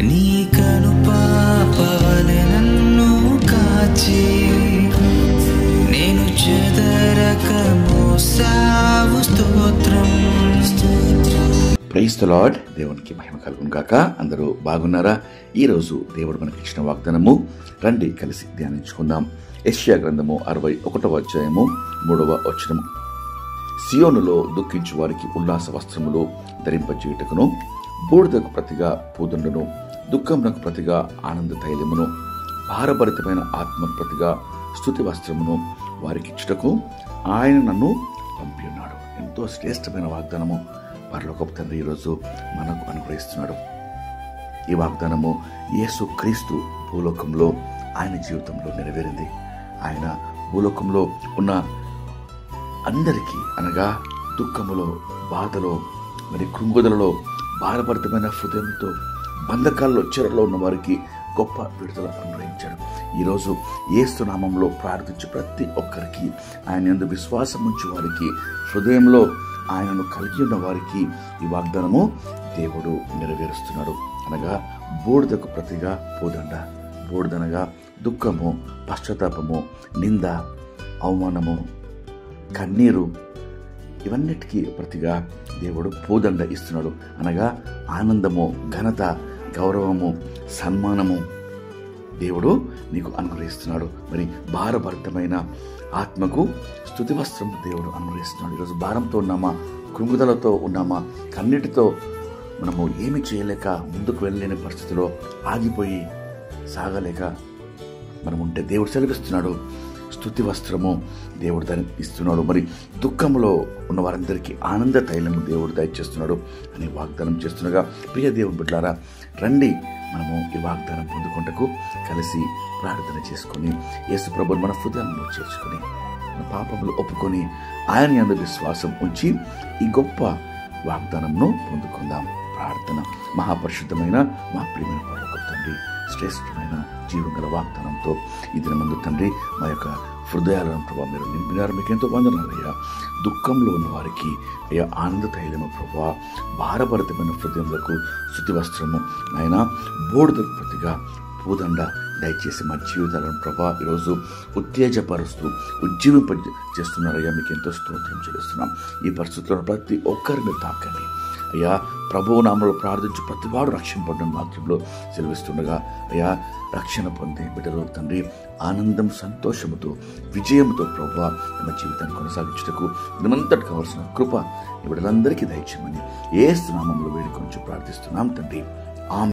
నీ కనుపాపవలె నన్ను కాచి నేను చెదరక మోసావు స్తోత్రం. Praise the Lord. దేవునికి మహిమ కలుగును గాక. అందరూ బాగున్నారా? ఈరోజు దేవుడు మనకి ఇచ్చిన వాగ్దానము రండి కలిసి ధ్యానించుకుందాం. యెషయా గ్రంథము 61వ అధ్యాయము 3వ వచనము. సియోనులో దుఃఖించు వారికి ఉల్లాస వస్త్రములు ధరింపజేయుటకును, బూడిదకు ప్రతిగా పూదండును, దుఃఖమునకు ప్రతిగా ఆనంద తైలమును, భారభరితమైన ఆత్మకు ప్రతిగా స్తుతి వస్త్రమును వారికి ఇచ్చుటకు ఆయన నన్ను పంపి ఉన్నాడు. ఎంతో శ్రేష్టమైన వాగ్దానము పరలోకపు తండ్రి ఈరోజు మనకు అనుగ్రహిస్తున్నాడు. ఈ వాగ్దానము యేసు క్రీస్తు భూలోకంలో ఆయన జీవితంలో నెరవేరింది. ఆయన భూలోకంలో ఉన్న అందరికీ, అనగా దుఃఖములో, బాధలో, మరి కృంగుదలలో, భారభరితమైన హృదయంతో, బంధకాల్లో, చెరలో ఉన్న వారికి గొప్ప విడుదల అనుగ్రహించాడు. ఈరోజు యేసు నామంలో ప్రార్థించే ప్రతి ఒక్కరికి, ఆయన యందు విశ్వాసం ఉంచే వారికి, హృదయంలో ఆయనను కలిగి ఉన్న వారికి ఈ వాగ్దానము దేవుడు నెరవేరుస్తున్నాడు. అనగా బూడిదకు ప్రతిగా పూదండ. బూడిదనగా దుఃఖము, పశ్చాత్తాపము, నింద, అవమానము, కన్నీరు, ఇవన్నిటికీ ప్రతిగా దేవుడు పూదండ ఇస్తున్నాడు. అనగా ఆనందము, ఘనత, గౌరవము, సన్మానము దేవుడు నీకు అనుగ్రహిస్తున్నాడు. మరి భారభరితమైన ఆత్మకు స్తుతి వస్త్రం దేవుడు అనుగ్రహిస్తున్నాడు. ఈరోజు భారంతో ఉన్నామా, కృంగుదలతో ఉన్నామా, కన్నిటితో మనము ఏమి చేయలేక ముందుకు వెళ్ళలేని పరిస్థితిలో ఆగిపోయి సాగలేక మనం ఉంటే దేవుడు సెలవిస్తున్నాడు, స్తుతి వస్త్రము దేవుడు దాన్ని ఇస్తున్నాడు. మరి దుఃఖంలో ఉన్న వారందరికీ ఆనంద తైలము దేవుడు దయచేస్తున్నాడు అని వాగ్దానం చేస్తుండగా, ప్రియ దేవుని బిడ్డలారా, రండి మనము ఈ వాగ్దానం పొందుకుంటకు కలిసి ప్రార్థన చేసుకొని యేసు ప్రభువును మన హృదయంలో చేర్చుకొని మన పాపములు ఒప్పుకొని ఆయన యందు విశ్వాసం ఉంచి ఈ గొప్ప వాగ్దానంను పొందుకుందాం. ప్రార్థన. మహాపరిశుద్ధమైన మా ప్రియమైన పరలోకపు తండ్రి, శ్రేష్టమైన జీవం గల వాగ్దానంతో ఈ దినమందు తండ్రి మా యొక్క హృదయాలను ప్రభావ మీరు నింపినారు. మీకు ఎంతో వందనాలయ్యా. దుఃఖంలో ఉన్న వారికి అయ్యా ఆనంద తైలము ప్రభావ, భారభరితమైన హృదయములకు స్తుతి వస్త్రము, ఆయన బూడిదకు ప్రతిగా పూదండ దయచేసి మా జీవితాలను ప్రభా ఈరోజు ఉత్తేజపరుస్తూ ఉజ్జీవింప చేస్తున్నారయ్యా. మీకు ఎంతో స్తోత్రం చెల్లిస్తున్నాం. ఈ పరిస్థితుల్లో ప్రతి ఒక్కరిని తాకండి అయ్యా. ప్రభువు నామములో ప్రార్థించి ప్రతివాడు రక్షింపబడిన వాక్యంలో సెలవిస్తుండగా అయ్యా, రక్షణ పొందే బిడ్డలు తండ్రి ఆనందం, సంతోషముతో, విజయంతో ప్రభువా తమ జీవితాన్ని కొనసాగించుటకు దినమంతటి కావాల్సిన కృప ఈ బిడ్డలందరికీ దయచేయమని యేసు నామములో వేడుకొని ప్రార్థిస్తున్నాం తండ్రి. ఆమేన్.